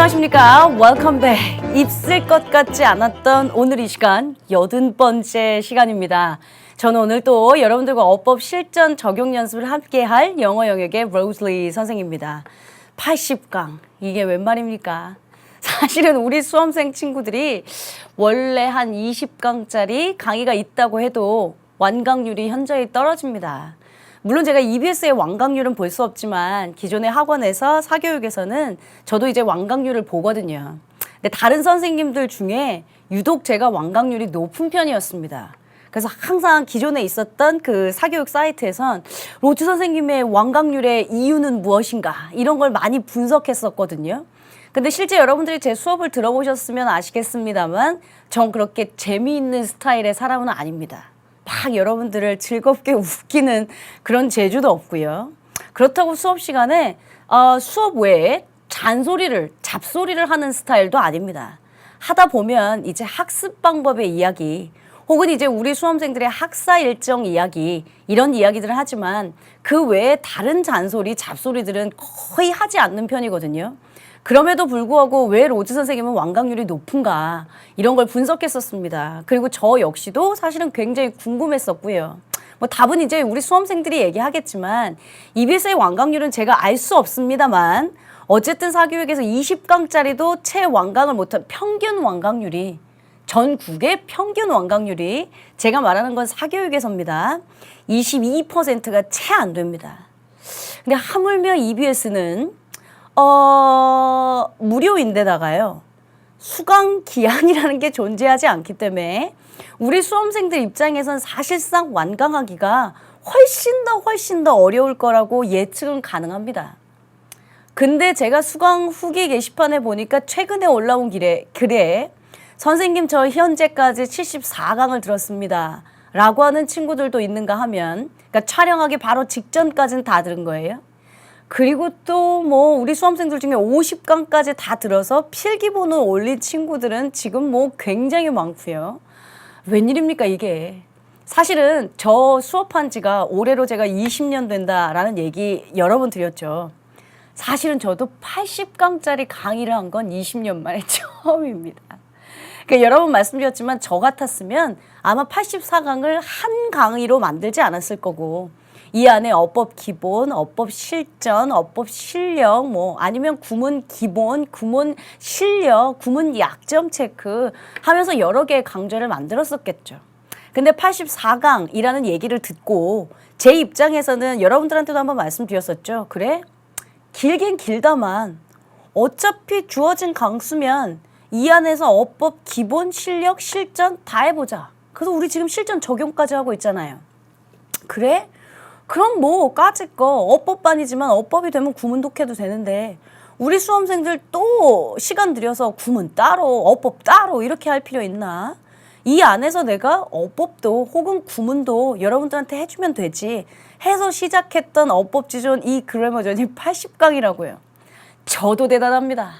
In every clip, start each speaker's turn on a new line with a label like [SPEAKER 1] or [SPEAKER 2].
[SPEAKER 1] 안녕하십니까. 웰컴 백. 있을 것 같지 않았던 오늘 이 시간 80번째 시간입니다. 저는 오늘 또 여러분들과 어법 실전 적용 연습을 함께할 영어 영역의 로즐리 선생입니다. 80강 이게 웬 말입니까? 사실은 우리 수험생 친구들이 원래 한 20강짜리 강의가 있다고 해도 완강률이 현저히 떨어집니다. 물론 제가 EBS의 완강률은 볼 수 없지만 기존의 학원에서 사교육에서는 저도 이제 완강률을 보거든요. 근데 다른 선생님들 중에 유독 제가 완강률이 높은 편이었습니다. 그래서 항상 기존에 있었던 그 사교육 사이트에선 로즈 선생님의 완강률의 이유는 무엇인가 이런 걸 많이 분석했었거든요. 근데 실제 여러분들이 제 수업을 들어보셨으면 아시겠습니다만 전 그렇게 재미있는 스타일의 사람은 아닙니다. 막 여러분들을 즐겁게 웃기는 그런 재주도 없고요. 그렇다고 수업 시간에 수업 외에 잔소리를, 잡소리를 하는 스타일도 아닙니다. 하다 보면 이제 학습 방법의 이야기 혹은 이제 우리 수험생들의 학사 일정 이야기 이런 이야기들을 하지만 그 외에 다른 잔소리, 잡소리들은 거의 하지 않는 편이거든요. 그럼에도 불구하고 왜 로즈 선생님은 완강률이 높은가 이런 걸 분석했었습니다. 그리고 저 역시도 사실은 굉장히 궁금했었고요. 뭐 답은 이제 우리 수험생들이 얘기하겠지만 EBS의 완강률은 제가 알 수 없습니다만 어쨌든 사교육에서 20강짜리도 채 완강을 못한 평균 완강률이 전국의 평균 완강률이 제가 말하는 건 사교육에서입니다. 22%가 채 안 됩니다. 근데 하물며 EBS는 무료인데다가요. 수강 기한이라는 게 존재하지 않기 때문에 우리 수험생들 입장에선 사실상 완강하기가 훨씬 더 어려울 거라고 예측은 가능합니다. 근데 제가 수강 후기 게시판에 보니까 최근에 올라온 글에 선생님 저 현재까지 74강을 들었습니다. 라고 하는 친구들도 있는가 하면 그러니까 촬영하기 바로 직전까지는 다 들은 거예요. 그리고 또 뭐 우리 수험생들 중에 50강까지 다 들어서 필기본을 올린 친구들은 지금 뭐 굉장히 많고요. 웬일입니까 이게. 사실은 저 수업한 지가 올해로 제가 20년 된다라는 얘기 여러 번 드렸죠. 사실은 저도 80강짜리 강의를 한 건 20년 만에 처음입니다. 그러니까 여러 번 말씀드렸지만 저 같았으면 아마 84강을 한 강의로 만들지 않았을 거고 이 안에 어법 기본, 어법 실전, 어법 실력, 뭐 아니면 구문 기본, 구문 실력, 구문 약점 체크 하면서 여러 개의 강좌를 만들었었겠죠. 근데 84강이라는 얘기를 듣고 제 입장에서는 여러분들한테도 한번 말씀드렸었죠. 그래? 길긴 길다만 어차피 주어진 강수면 이 안에서 어법 기본, 실력, 실전 다 해보자. 그래서 우리 지금 실전 적용까지 하고 있잖아요. 그래? 그럼 뭐 까짓 거 어법반이지만 어법이 되면 구문 독해도 되는데 우리 수험생들 또 시간 들여서 구문 따로 어법 따로 이렇게 할 필요 있나? 이 안에서 내가 어법도 혹은 구문도 여러분들한테 해주면 되지 해서 시작했던 어법지존 이 그래머전이 80강이라고요. 저도 대단합니다.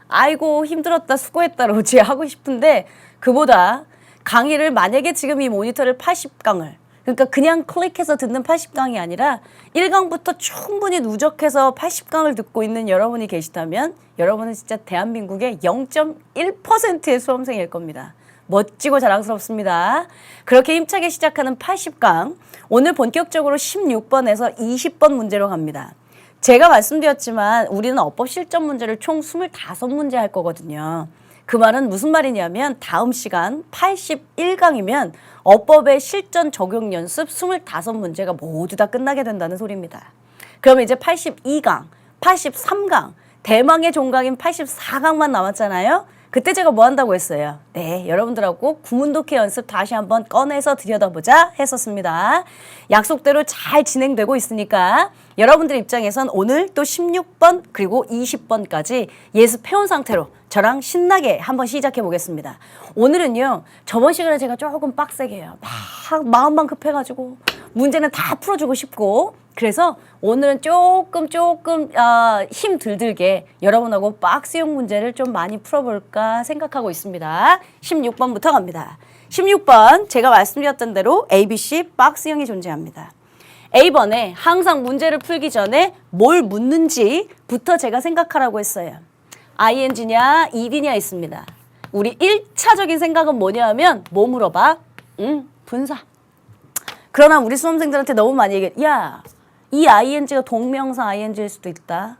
[SPEAKER 1] 아이고 힘들었다 수고했다 로지 하고 싶은데 그보다 강의를 만약에 지금 이 모니터를 80강을 그러니까 그냥 클릭해서 듣는 80강이 아니라 1강부터 충분히 누적해서 80강을 듣고 있는 여러분이 계시다면 여러분은 진짜 대한민국의 0.1%의 수험생일 겁니다. 멋지고 자랑스럽습니다. 그렇게 힘차게 시작하는 80강 오늘 본격적으로 16번에서 20번 문제로 갑니다. 제가 말씀드렸지만 우리는 어법 실전 문제를 총 25문제 할 거거든요. 그 말은 무슨 말이냐면 다음 시간 81강이면 어법의 실전 적용 연습 25문제가 모두 다 끝나게 된다는 소리입니다. 그러면 이제 82강, 83강, 대망의 종강인 84강만 남았잖아요. 그때 제가 뭐 한다고 했어요? 네, 여러분들하고 구문 독해 연습 다시 한번 꺼내서 들여다보자 했었습니다. 약속대로 잘 진행되고 있으니까 여러분들 입장에선 오늘 또 16번 그리고 20번까지 예습해온 상태로 저랑 신나게 한번 시작해 보겠습니다. 오늘은요, 저번 시간에 제가 조금 빡세게 해요. 막 마음만 급해가지고 문제는 다 풀어주고 싶고 그래서 오늘은 조금 힘 들들게 여러분하고 박스형 문제를 좀 많이 풀어볼까 생각하고 있습니다. 16번부터 갑니다. 16번 제가 말씀드렸던 대로 ABC 박스형이 존재합니다. A번에 항상 문제를 풀기 전에 뭘 묻는지부터 제가 생각하라고 했어요. ing냐 ed냐 있습니다. 우리 1차적인 생각은 뭐냐 하면 뭐 물어봐? 분사. 그러나 우리 수험생들한테 너무 많이 얘기해. 야, 이 ing가 동명사 ing일 수도 있다.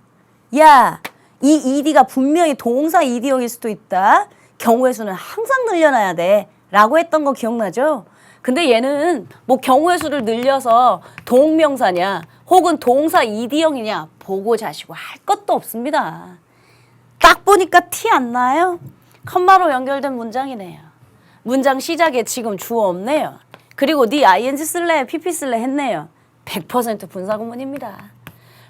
[SPEAKER 1] 야, 이 ed가 분명히 동사 ed형일 수도 있다. 경우의 수는 항상 늘려놔야 돼. 라고 했던 거 기억나죠? 근데 얘는 뭐 경우의 수를 늘려서 동명사냐 혹은 동사 ed형이냐 보고 자시고 할 것도 없습니다. 딱 보니까 티 안 나요? 컴마로 연결된 문장이네요. 문장 시작에 지금 주어 없네요. 그리고 네 ing 쓸래 pp 쓸래 했네요. 100% 분사구문입니다.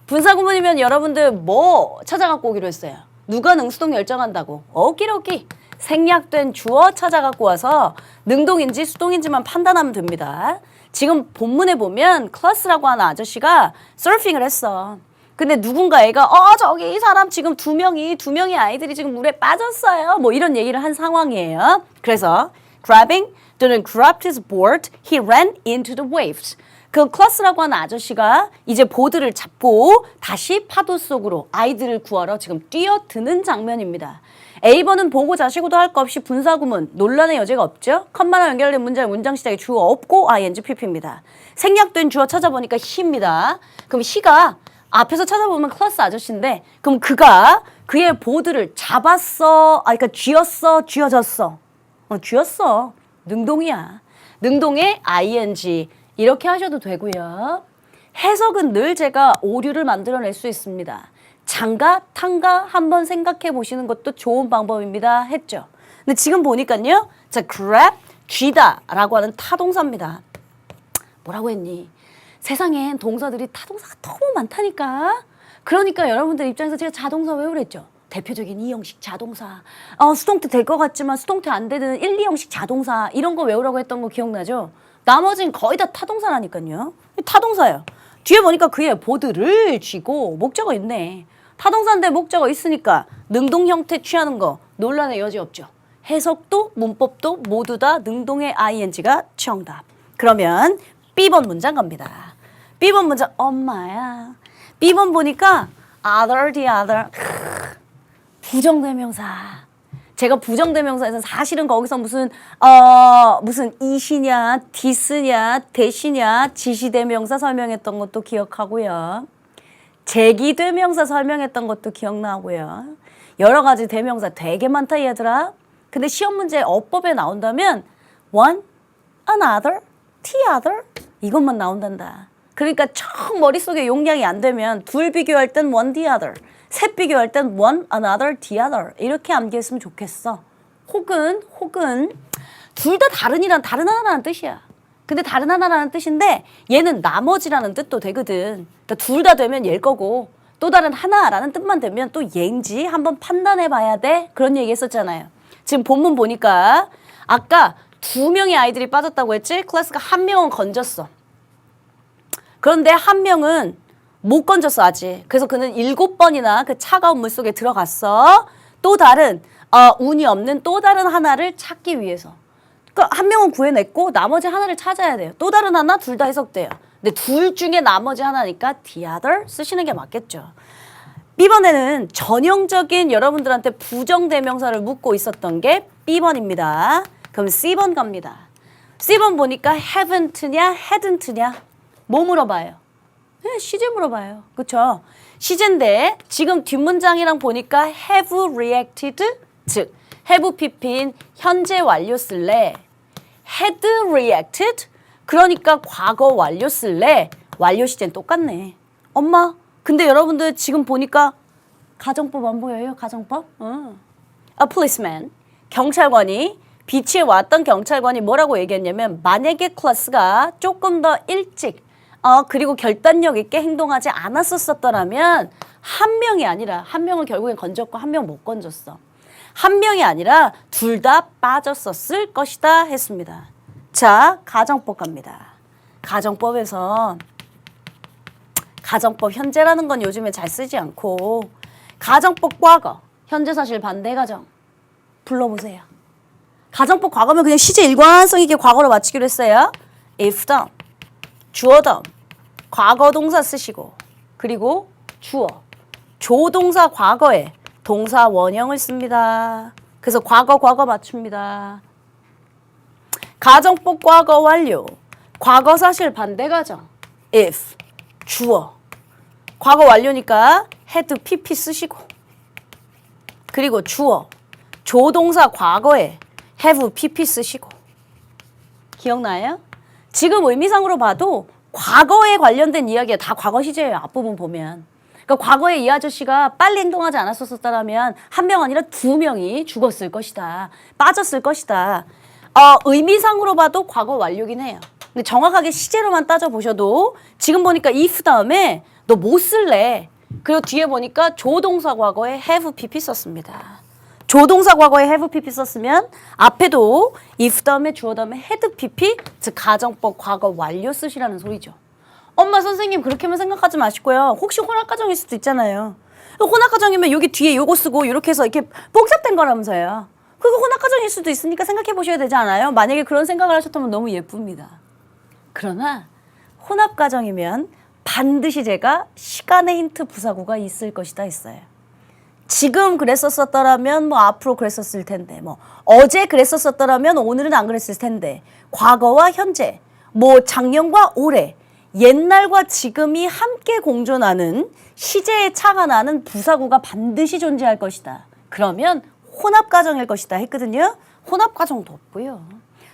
[SPEAKER 1] 분사구문이면 여러분들 뭐 찾아갖고 오기로 했어요? 누가 능수동 열정한다고? 오끼로끼. 생략된 주어 찾아갖고 와서 능동인지 수동인지만 판단하면 됩니다. 지금 본문에 보면 클래스라고 하는 아저씨가 서핑을 했어. 근데 누군가 애가 저기 이 사람 지금 두 명이 아이들이 지금 물에 빠졌어요. 뭐 이런 얘기를 한 상황이에요. 그래서 grabbing 또는 grabbed his board, he ran into the waves. 그 클래스라고 하는 아저씨가 이제 보드를 잡고 다시 파도 속으로 아이들을 구하러 지금 뛰어드는 장면입니다. A번은 보고 자시고도 할 거 없이 분사구문, 논란의 여지가 없죠? 컴마랑 연결된 문장 시작에 주어 없고 ing, pp입니다. 생략된 주어 찾아보니까 he입니다. 그럼 he가 앞에서 찾아보면 클래스 아저씨인데 그럼 그가 그의 보드를 잡았어, 그러니까 쥐었어. 쥐었어. 능동이야. 능동의 ing 이렇게 하셔도 되고요. 해석은 늘 제가 오류를 만들어낼 수 있습니다. 장가, 탕가 한번 생각해 보시는 것도 좋은 방법입니다. 했죠. 근데 지금 보니까요. 자, grab, 쥐다라고 하는 타동사입니다. 뭐라고 했니? 세상엔 동사들이 타동사가 너무 많다니까. 그러니까 여러분들 입장에서 제가 자동사 외우랬죠. 대표적인 2형식 자동사. 수동태 될 것 같지만 수동태 안 되는 1, 2형식 자동사 이런 거 외우라고 했던 거 기억나죠? 나머지는 거의 다 타동사라니까요. 타동사예요. 뒤에 보니까 그의 보드를 쥐고 목적어 있네. 타동사인데 목적어 있으니까 능동 형태 취하는 거 논란의 여지 없죠. 해석도 문법도 모두 다 능동의 ing가 정답. 그러면 B번 문장 갑니다. B번 문장 엄마야. B번 보니까 other, the other. 부정대명사. 제가 부정대명사에서 사실은 거기서 무슨 이시냐, 디스냐, 대시냐, 지시대명사 설명했던 것도 기억하고요. 제기대명사 설명했던 것도 기억나고요. 여러 가지 대명사 되게 많다 얘들아. 근데 시험 문제 어법에 나온다면 one, another, the other 이것만 나온단다. 그러니까 청 머릿속에 용량이 안 되면 둘 비교할 땐 one, the other. 셋 비교할 땐 one, another, the other 이렇게 암기했으면 좋겠어. 혹은 둘 다 다른 하나라는 뜻이야. 근데 다른 하나라는 뜻인데 얘는 나머지라는 뜻도 되거든. 그러니까 둘 다 되면 얘일 거고 또 다른 하나라는 뜻만 되면 또 얘인지 한번 판단해 봐야 돼. 그런 얘기 했었잖아요. 지금 본문 보니까 아까 2명의 아이들이 빠졌다고 했지? 클래스가 1명은 건졌어. 그런데 1명은 못 건졌어 아직. 그래서 그는 7번이나 그 차가운 물속에 들어갔어. 또 다른 운이 없는 또 다른 하나를 찾기 위해서. 그러니까 1명은 구해냈고 나머지 하나를 찾아야 돼요. 또 다른 하나 둘 다 해석돼요. 근데 둘 중에 나머지 하나니까 the other 쓰시는 게 맞겠죠. B번에는 전형적인 여러분들한테 부정대명사를 묻고 있었던 게 B번입니다. 그럼 C번 갑니다. C번 보니까 haven't냐 hadn't냐 뭐 물어봐요? 시제 물어봐요. 그렇죠? 시제인데 지금 뒷문장이랑 보니까 have reacted 즉 have pp인 현재 완료 쓸래 had reacted 그러니까 과거 완료 쓸래 완료 시제는 똑같네. 엄마 근데 여러분들 지금 보니까 가정법 안 보여요? 가정법? A policeman 경찰관이 비치에 왔던 경찰관이 뭐라고 얘기했냐면 만약에 클래스가 조금 더 일찍 그리고 결단력 있게 행동하지 않았었더라면 한 명이 아니라 한 명은 결국엔 건졌고 한 명 못 건졌어. 한 명이 아니라 둘 다 빠졌었을 것이다 했습니다. 자, 가정법 갑니다. 가정법에서 가정법 현재라는 건 요즘에 잘 쓰지 않고 가정법 과거, 현재 사실 반대 가정 불러보세요. 가정법 과거면 그냥 시제 일관성 있게 과거로 맞추기로 했어요. if done, 주어 다음, 과거 동사 쓰시고 그리고 주어, 조동사 과거에 동사 원형을 씁니다. 그래서 과거 맞춥니다. 가정법 과거 완료. 과거사실 반대 가정. if, 주어. 과거 완료니까 had pp 쓰시고. 그리고 주어. 조동사 과거에 have pp 쓰시고. 기억나요? 지금 의미상으로 봐도 과거에 관련된 이야기가 다 과거 시제예요. 앞부분 보면. 그러니까 과거에 이 아저씨가 빨리 행동하지 않았었다면 한 명 아니라 두 명이 죽었을 것이다. 빠졌을 것이다. 의미상으로 봐도 과거 완료긴 해요. 근데 정확하게 시제로만 따져보셔도 지금 보니까 if 다음에 너 뭐 쓸래? 그리고 뒤에 보니까 조동사 과거에 have pp 썼습니다. 조동사 과거에 have pp 썼으면 앞에도 if 다음에 주어 다음에 had pp, 즉 가정법 과거 완료 쓰시라는 소리죠. 엄마 선생님 그렇게만 생각하지 마시고요. 혹시 혼합가정일 수도 있잖아요. 혼합가정이면 여기 뒤에 요거 쓰고 이렇게 해서 이렇게 복잡된 거라면서요. 그거 혼합가정일 수도 있으니까 생각해 보셔야 되지 않아요? 만약에 그런 생각을 하셨다면 너무 예쁩니다. 그러나 혼합가정이면 반드시 제가 시간의 힌트 부사구가 있을 것이다 했어요. 지금 그랬었더라면 뭐 앞으로 그랬었을 텐데, 뭐 어제 그랬었더라면 오늘은 안 그랬을 텐데, 과거와 현재, 뭐 작년과 올해, 옛날과 지금이 함께 공존하는 시제의 차가 나는 부사구가 반드시 존재할 것이다. 그러면 혼합가정일 것이다 했거든요. 혼합가정도 없고요.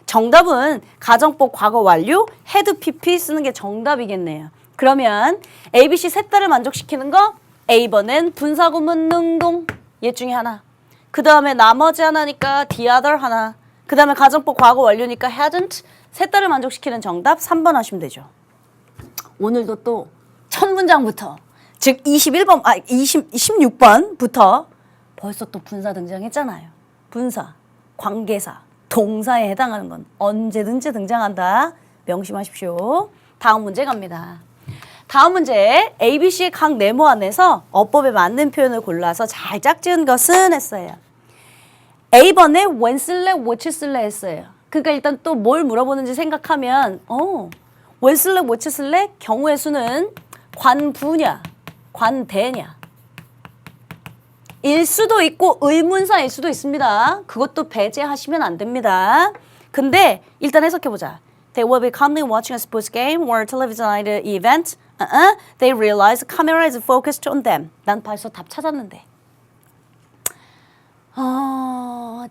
[SPEAKER 1] 정답은 가정법 과거 완료, had pp 쓰는 게 정답이겠네요. 그러면 ABC 셋 다를 만족시키는 거 A번엔 분사구문 능동 얘 중에 하나. 그 다음에 나머지 하나니까 the other 하나. 그 다음에 가정법 과거 완료니까 hadn't. 셋 다를 만족시키는 정답 3번 하시면 되죠. 오늘도 또 첫 문장부터 즉 26번부터 벌써 또 분사 등장했잖아요. 분사, 관계사, 동사에 해당하는 건 언제든지 등장한다. 명심하십시오. 다음 문제 갑니다. 다음 문제 ABC의 각 네모 안에서 어법에 맞는 표현을 골라서 잘 짝지은 것은 했어요. A번에 when 쓸래, what 쓸래 했어요. 그러니까 일단 또 뭘 물어보는지 생각하면 when 쓸래, what 쓸래? 경우의 수는 관부냐, 관대냐. 일 수도 있고 의문사일 수도 있습니다. 그것도 배제하시면 안 됩니다. 근데 일단 해석해보자. They will be calmly watching a sports game or televised event. They realize the camera is focused on them. 난 벌써 답 찾았는데.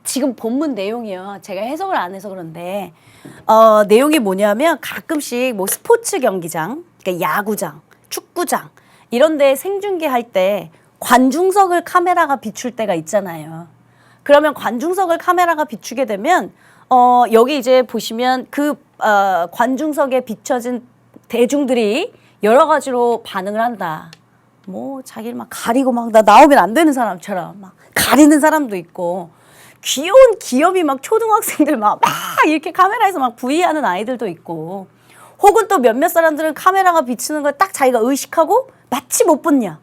[SPEAKER 1] 지금 본문 내용이요. 제가 해석을 안 해서 그런데 내용이 뭐냐면 가끔씩 뭐 스포츠 경기장, 그러니까 야구장, 축구장 이런 데 생중계할 때 관중석을 카메라가 비출 때가 있잖아요. 그러면 관중석을 카메라가 비추게 되면 여기 이제 보시면 그 관중석에 비춰진 대중들이 여러 가지로 반응을 한다. 뭐 자기를 막 가리고 막 나 나오면 안 되는 사람처럼 막 가리는 사람도 있고 귀여운 기업이 막 초등학생들 막 이렇게 카메라에서 막 부위하는 아이들도 있고 혹은 또 몇몇 사람들은 카메라가 비치는 걸 딱 자기가 의식하고 마치 못 봤냐.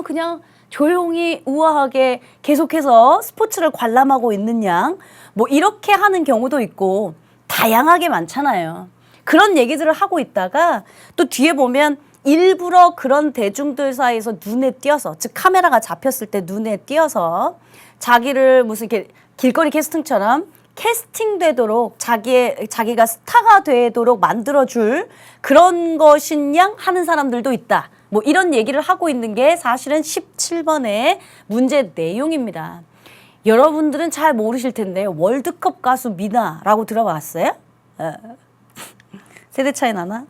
[SPEAKER 1] 그냥 조용히 우아하게 계속해서 스포츠를 관람하고 있는 양 뭐 이렇게 하는 경우도 있고 다양하게 많잖아요. 그런 얘기들을 하고 있다가 또 뒤에 보면 일부러 그런 대중들 사이에서 눈에 띄어서 즉 카메라가 잡혔을 때 눈에 띄어서 자기를 무슨 이렇게 길거리 캐스팅처럼 캐스팅되도록 자기가 스타가 되도록 만들어줄 그런 것인 양 하는 사람들도 있다. 뭐 이런 얘기를 하고 있는 게 사실은 17번의 문제 내용입니다. 여러분들은 잘 모르실 텐데 월드컵 가수 미나라고 들어봤어요? 세대 차이 나나?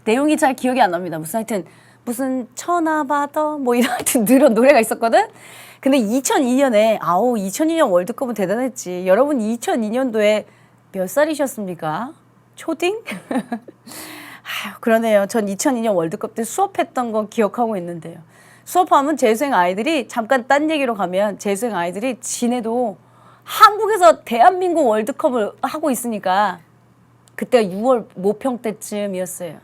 [SPEAKER 1] 내용이 잘 기억이 안 납니다. 무슨 천하바더 뭐 이런 하여튼 노래가 있었거든? 근데 2002년에 2002년 월드컵은 대단했지. 여러분 2002년도에 몇 살이셨습니까? 초딩? 그러네요. 전 2002년 월드컵 때 수업했던 거 기억하고 있는데요. 수업하면 재수생 아이들이 잠깐 딴 얘기로 가면 재수생 아이들이 지네도 한국에서 대한민국 월드컵을 하고 있으니까 그때가 6월 모평 때쯤이었어요.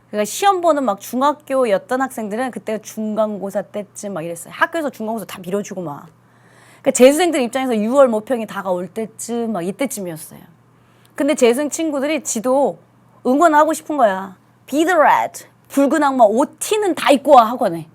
[SPEAKER 1] 그러니까 시험 보는 막 중학교였던 학생들은 그때가 중간고사 때쯤 막 이랬어요. 학교에서 중간고사 다 밀어주고 막. 그러니까 재수생들 입장에서 6월 모평이 다가올 때쯤 막 이때쯤이었어요. 근데 재수생 친구들이 지도 응원하고 싶은 거야. Be the red. 붉은 악마 옷 티는 다 입고 와 학원에.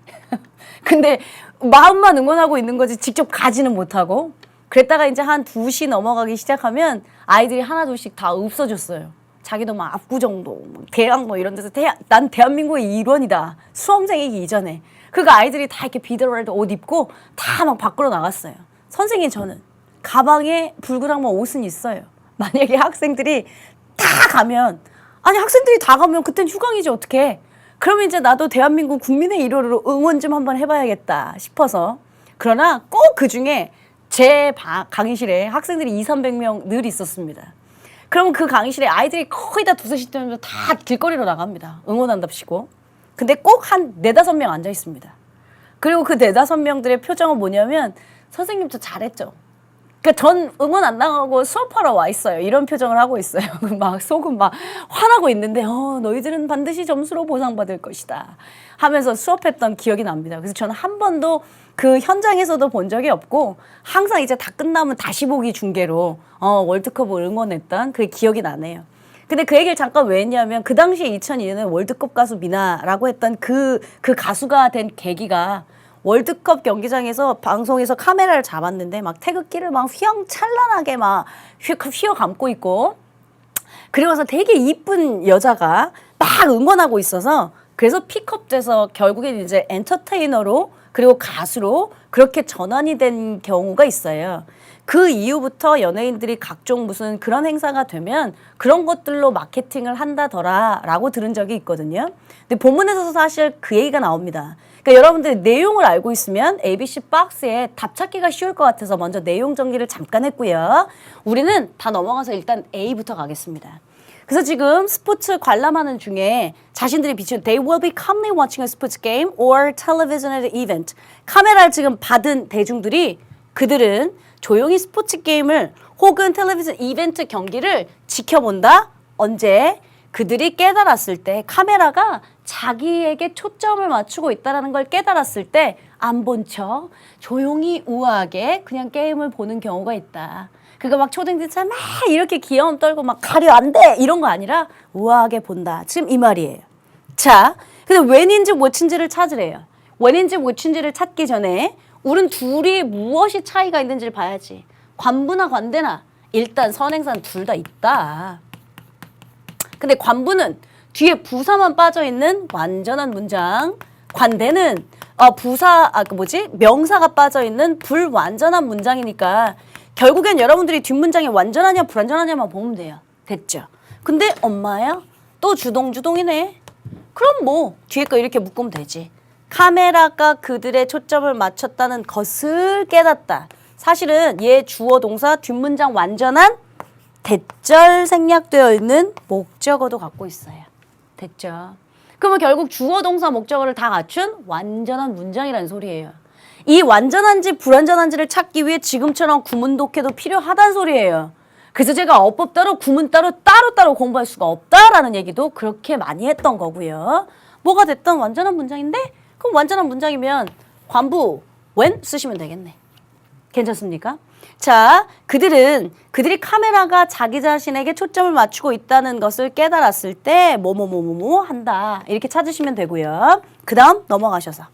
[SPEAKER 1] 근데 마음만 응원하고 있는 거지 직접 가지는 못하고. 그랬다가 이제 한 2시 넘어가기 시작하면 아이들이 하나 둘씩 다 없어졌어요. 자기도 막 압구정도, 대학 뭐 이런 데서 난 대한민국의 일원이다. 수험생이기 이전에. 그러니까 아이들이 다 이렇게 비더럴 옷 입고 다 막 밖으로 나갔어요. 선생님 저는 가방에 불구랑만 옷은 있어요. 만약에 학생들이 다 가면 아니 학생들이 다 가면 그땐 휴강이지 어떡해. 그러면 이제 나도 대한민국 국민의 일원으로 응원 좀 한번 해봐야겠다 싶어서. 그러나 꼭 그중에 제 강의실에 학생들이 200~300명 늘 있었습니다. 그럼 그 강의실에 아이들이 거의 다 2~3시 되면 다 길거리로 나갑니다. 응원한답시고. 근데 꼭 한 4~5명 앉아 있습니다. 그리고 그 4~5명들의 표정은 뭐냐면 선생님 저 잘했죠. 그러니까 전 응원 안 나가고 수업하러 와 있어요. 이런 표정을 하고 있어요. 막 속은 막 화나고 있는데 너희들은 반드시 점수로 보상받을 것이다 하면서 수업했던 기억이 납니다. 그래서 저는 한 번도 그 현장에서도 본 적이 없고 항상 이제 다 끝나면 다시 보기 중계로 월드컵을 응원했던 그 기억이 나네요. 근데 그 얘기를 잠깐 왜 했냐면 그 당시에 2002년에 월드컵 가수 미나라고 했던 그 가수가 된 계기가 월드컵 경기장에서 방송에서 카메라를 잡았는데 막 태극기를 막 휘황찬란하게 막 휘어 감고 있고 그리고서 되게 이쁜 여자가 막 응원하고 있어서 그래서 픽업돼서 결국엔 이제 엔터테이너로 그리고 가수로 그렇게 전환이 된 경우가 있어요. 그 이후부터 연예인들이 각종 무슨 그런 행사가 되면 그런 것들로 마케팅을 한다더라라고 들은 적이 있거든요. 근데 본문에서 사실 그 얘기가 나옵니다. 그러니까 여러분들이 내용을 알고 있으면 ABC 박스에 답 찾기가 쉬울 것 같아서 먼저 내용 정리를 잠깐 했고요. 우리는 다 넘어가서 일단 A부터 가겠습니다. 그래서 지금 스포츠 관람하는 중에 자신들이 비추는 They will be calmly watching a sports game or television event. 카메라를 지금 받은 대중들이 그들은 조용히 스포츠 게임을 혹은 텔레비전 이벤트 경기를 지켜본다. 언제? 그들이 깨달았을 때 카메라가 자기에게 초점을 맞추고 있다는 걸 깨달았을 때 안 본 척 조용히 우아하게 그냥 게임을 보는 경우가 있다. 그거 막 초딩들처럼 막 이렇게 귀여움 떨고 막 가려 안 돼 이런 거 아니라 우아하게 본다. 지금 이 말이에요. 자, 근데 when인지 what인지를 찾으래요. when인지 what인지를 찾기 전에 우린 둘이 무엇이 차이가 있는지를 봐야지. 관부나 관대나 일단 선행사는 둘 다 있다. 근데 관부는 뒤에 부사만 빠져있는 완전한 문장. 관대는 명사가 빠져있는 불완전한 문장이니까 결국엔 여러분들이 뒷문장이 완전하냐 불완전하냐만 보면 돼요. 됐죠? 근데 엄마야? 또 주동이네. 그럼 뭐 뒤에 거 이렇게 묶으면 되지. 카메라가 그들의 초점을 맞췄다는 것을 깨닫다. 사실은 얘 주어 동사 뒷문장 완전한 대절 생략되어 있는 목적어도 갖고 있어요. 됐죠? 그러면 결국 주어 동사 목적어를 다 갖춘 완전한 문장이라는 소리예요. 이 완전한지 불완전한지를 찾기 위해 지금처럼 구문 독해도 필요하다는 소리예요. 그래서 제가 어법 따로 구문 따로 공부할 수가 없다라는 얘기도 그렇게 많이 했던 거고요. 뭐가 됐든 완전한 문장인데 그럼 완전한 문장이면 관부 when 쓰시면 되겠네. 괜찮습니까? 자, 그들이 카메라가 자기 자신에게 초점을 맞추고 있다는 것을 깨달았을 때 뭐뭐뭐뭐 한다. 이렇게 찾으시면 되고요. 그 다음 넘어가셔서.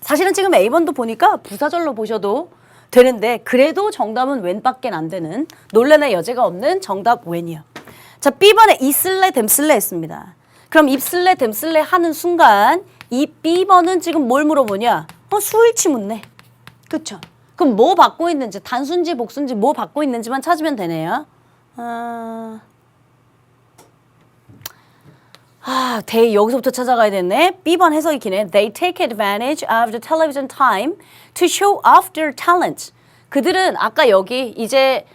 [SPEAKER 1] 사실은 지금 A번도 보니까 부사절로 보셔도 되는데 그래도 정답은 when밖에 안 되는 논란의 여지가 없는 정답 when이요. 자, B번에 있을래 됨쓸래 했습니다. 그럼 입쓸래 됨쓸래 하는 순간 이 B번은 지금 뭘 물어보냐? 수일치 묻네. 그쵸? 그럼 뭐 받고 있는지 단순지 복순지 뭐 받고 있는지만 찾으면 되네요. 여기서부터 찾아가야 되네. B번 해석이 기네. They take advantage of the television time to show off their talent. 그들은 아까 여기 이제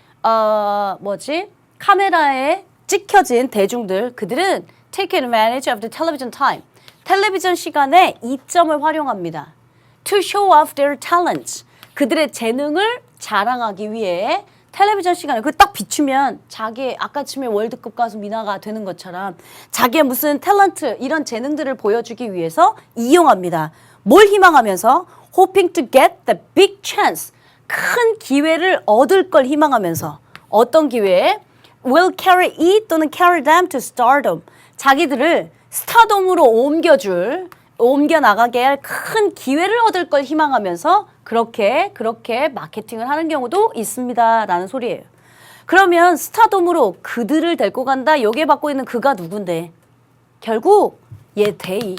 [SPEAKER 1] 카메라에 찍혀진 대중들 그들은 take advantage of the television time. 텔레비전 시간에 이점을 활용합니다. To show off their talents. 그들의 재능을 자랑하기 위해 텔레비전 시간에 그 딱 비추면 자기의 아까 치면 월드컵 가수 미나가 되는 것처럼 자기의 무슨 탤런트 이런 재능들을 보여주기 위해서 이용합니다. 뭘 희망하면서? Hoping to get the big chance. 큰 기회를 얻을 걸 희망하면서 어떤 기회? Will carry it 또는 carry them to stardom. 자기들을 스타덤으로 옮겨줄 옮겨 나가게 할 큰 기회를 얻을 걸 희망하면서 그렇게 마케팅을 하는 경우도 있습니다라는 소리예요. 그러면 스타덤으로 그들을 데리고 간다. 여기에 받고 있는 그가 누군데? 결국 얘 데이.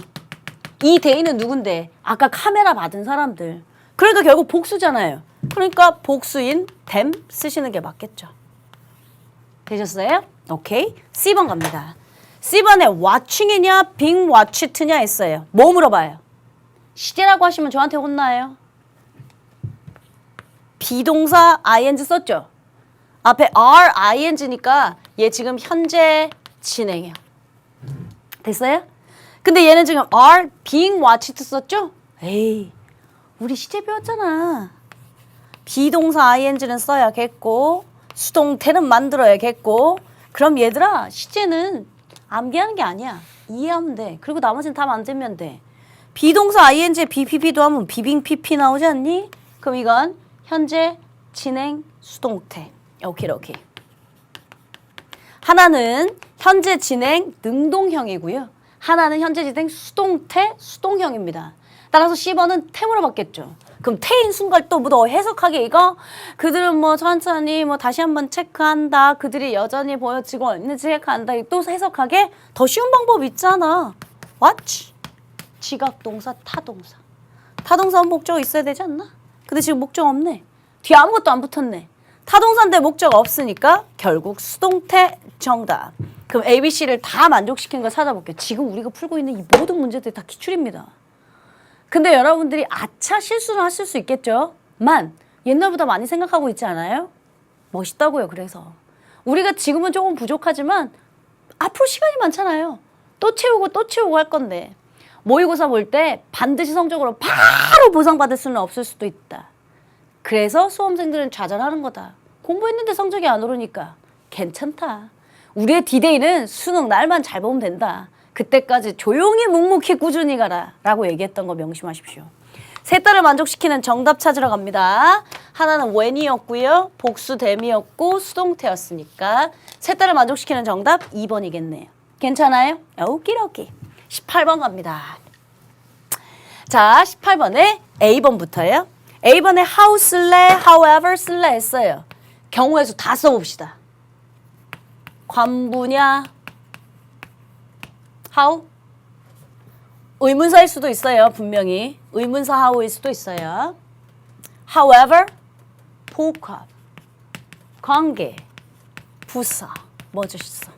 [SPEAKER 1] 이 데이는 누군데? 아까 카메라 받은 사람들. 그러니까 결국 복수잖아요. 그러니까 복수인 them 쓰시는 게 맞겠죠. 되셨어요? 오케이. C번 갑니다. C번에 watching이냐 being watched냐 했어요. 뭐 물어봐요? 시제라고 하시면 저한테 혼나요. 비동사 ing 썼죠? 앞에 are ing니까 얘 지금 현재 진행이야. 됐어요? 근데 얘는 지금 are being watched 썼죠? 에이, 우리 시제 배웠잖아. 비동사 ing는 써야겠고 수동태는 만들어야겠고 그럼 얘들아 시제는 암기하는 게 아니야. 이해하면 돼. 그리고 나머지는 다 만들면 돼. 비동사 ing에 BPP도 하면 비빙 PP 나오지 않니? 그럼 이건 현재 진행 수동태. 오케이. 하나는 현재 진행 능동형이고요. 하나는 현재 진행 수동태 수동형입니다. 따라서 C번은 태무로 받겠죠. 그럼 태인 순간 또 뭐 해석하게 이거 그들은 뭐 천천히 뭐 다시 한번 체크한다. 그들이 여전히 보여지고 있는지 체크한다. 또 해석하게 더 쉬운 방법 있잖아. watch 지각동사 타동사. 타동사는 목적 있어야 되지 않나? 근데 지금 목적 없네. 뒤에 아무것도 안 붙었네. 타동사인데 목적 없으니까 결국 수동태 정답. 그럼 ABC를 다 만족시키는 거 찾아볼게요. 지금 우리가 풀고 있는 이 모든 문제들이 다 기출입니다. 근데 여러분들이 아차 실수를 하실 수 있겠죠. 만 옛날보다 많이 생각하고 있지 않아요? 멋있다고요. 그래서 우리가 지금은 조금 부족하지만 앞으로 시간이 많잖아요. 또 채우고 할 건데 모의고사 볼 때 반드시 성적으로 바로 보상받을 수는 없을 수도 있다. 그래서 수험생들은 좌절하는 거다. 공부했는데 성적이 안 오르니까 괜찮다. 우리의 디데이는 수능 날만 잘 보면 된다. 그때까지 조용히 묵묵히 꾸준히 가라 라고 얘기했던 거 명심하십시오. 세 딸을 만족시키는 정답 찾으러 갑니다. 하나는 when이었고요. 복수 them이었고 수동태였으니까 세 딸을 만족시키는 정답 2번이겠네요. 괜찮아요? 오키로키. 18번 갑니다. 자, 18번에 A번부터예요. A번에 how 쓸래, however 쓸래 했어요. 경우의 수 다 써봅시다. 관부냐, how? 의문사일 수도 있어요. 분명히. 의문사 how일 수도 있어요. however, 복합, 관계, 부사, 뭐주셨어.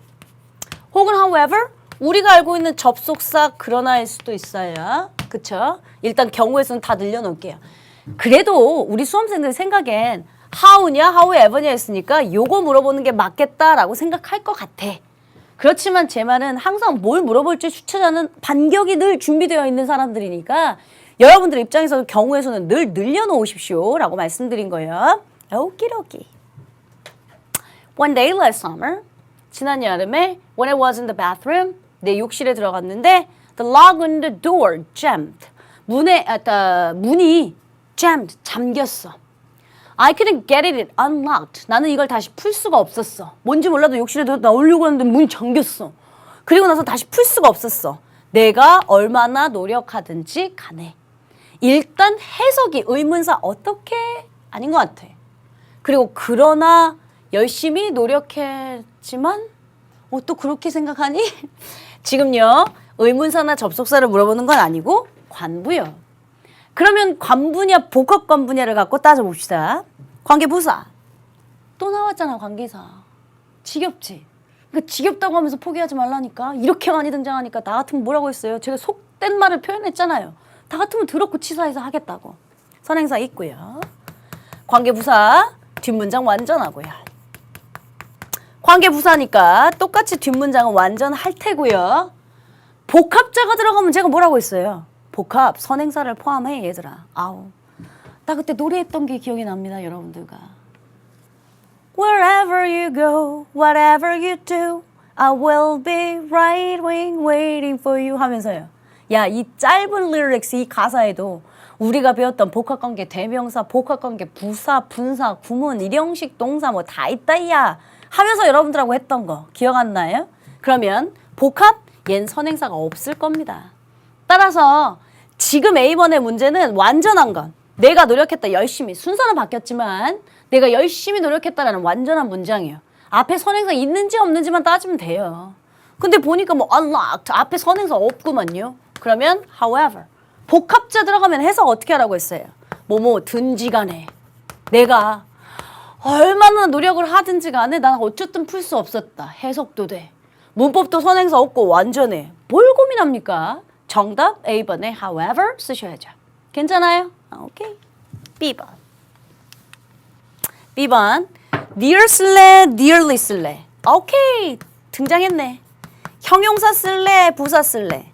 [SPEAKER 1] 혹은 however, 우리가 알고 있는 접속사 그러나일 수도 있어요. 그쵸? 일단 경우의 수는 다 늘려놓을게요. 그래도 우리 수험생들 생각엔 how냐 however냐 했으니까 요거 물어보는 게 맞겠다라고 생각할 것 같아. 그렇지만 제 말은 항상 뭘 물어볼지 추천하는 반격이 늘 준비되어 있는 사람들이니까 여러분들 입장에서 경우의 수는 늘 늘려놓으십시오 라고 말씀드린 거예요. 오키로키. One day last summer, 지난 여름에 when I was in the bathroom, 내 욕실에 들어갔는데 the lock on the door jammed. 문이 jammed, 잠겼어. I couldn't get it unlocked. 나는 이걸 다시 풀 수가 없었어. 뭔지 몰라도 욕실에 나오려고 하는데 문이 잠겼어. 그리고 나서 다시 풀 수가 없었어. 내가 얼마나 노력하든지 간에. 일단 해석이 의문사 어떻게 아닌 것 같아. 그리고 그러나 열심히 노력했지만 또 그렇게 생각하니? 지금요. 의문사나 접속사를 물어보는 건 아니고 관부요. 그러면 관부냐 복합 관부냐를 갖고 따져봅시다. 관계부사. 또 나왔잖아 관계사. 지겹지? 그러니까 지겹다고 하면서 포기하지 말라니까. 이렇게 많이 등장하니까 나 같으면 뭐라고 했어요? 제가 속된 말을 표현했잖아요. 다 같으면 더럽고 치사해서 하겠다고. 선행사 있고요. 관계부사 뒷문장 완전하고요. 관계부사니까 똑같이 뒷문장은 완전할 테고요. 복합자가 들어가면 제가 뭐라고 했어요? 복합, 선행사를 포함해 얘들아. 아우, 나 그때 노래했던 게 기억이 납니다. 여러분들과. Wherever you go, whatever you do, I will be right waiting for you 하면서요. 야, 이 짧은 리릭스, 이 가사에도 우리가 배웠던 복합관계, 대명사, 복합관계, 부사, 분사, 구문, 일형식, 동사 뭐 다 있다 야 하면서 여러분들하고 했던 거 기억 안 나요? 그러면 복합, 얜 선행사가 없을 겁니다. 따라서 지금 A번의 문제는 완전한 건 내가 노력했다 열심히 순서는 바뀌었지만 내가 열심히 노력했다라는 완전한 문장이에요. 앞에 선행사 있는지 없는지만 따지면 돼요. 근데 보니까 뭐 unlocked 앞에 선행사 없구만요. 그러면 however 복합자 들어가면 해석 어떻게 하라고 했어요? 뭐든지 간에 내가 얼마나 노력을 하든지 간에 난 어쨌든 풀 수 없었다. 해석도 돼. 문법도 선행사 없고 완전해. 뭘 고민합니까? 정답 A번에 however 쓰셔야죠. 괜찮아요? 오케이. B번. B번. near 쓸래? nearly 쓸래? 오케이. 등장했네. 형용사 쓸래? 부사 쓸래?